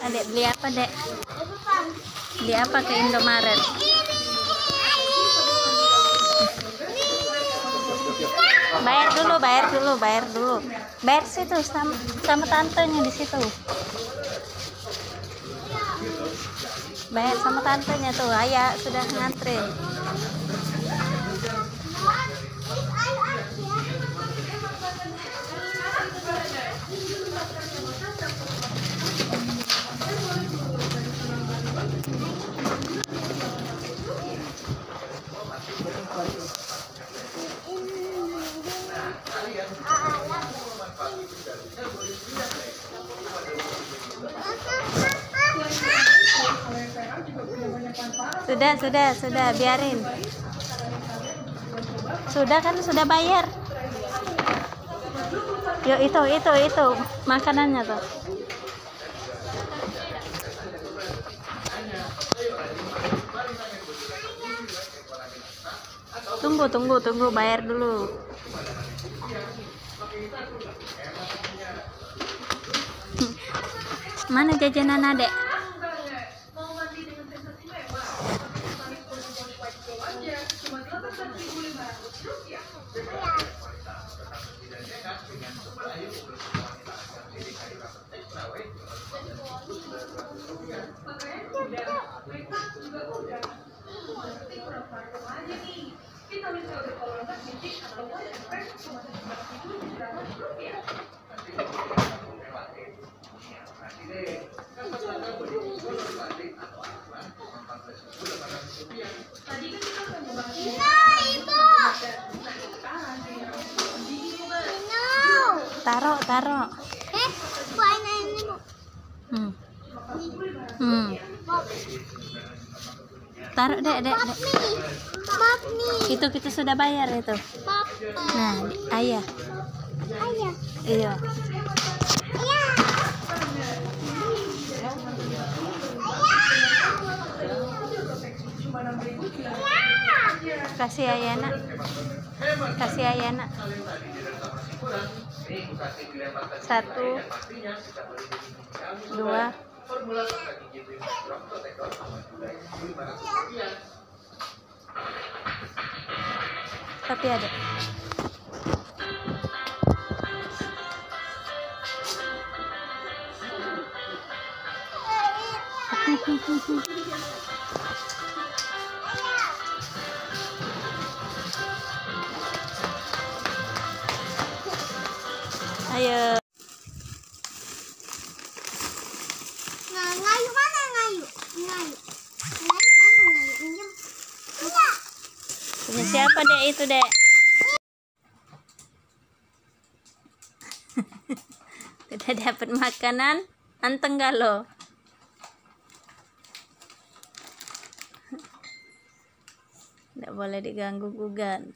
Adek beli apa, Dek? Beli apa ke Indomaret? Bayar dulu. Bayar situ sama tantenya di situ. Bayar sama tantenya tuh. Ayah sudah ngantri. Sudah, biarin. Sudah bayar. Yuk, itu makanannya tuh. Tunggu, bayar dulu. Mana jajanan Adek? Taruh. Taruh, Dek. Itu kita sudah bayar itu. Nah, ayah. Iya. Kasih ayah nak. 1, 2. Tapi ada. Ayo. Ngayu mana ngayu? Minjem. Punya siapa, Dek, itu, Dek? Tidak dapat makanan, anteng galo. Tidak boleh diganggu gugat.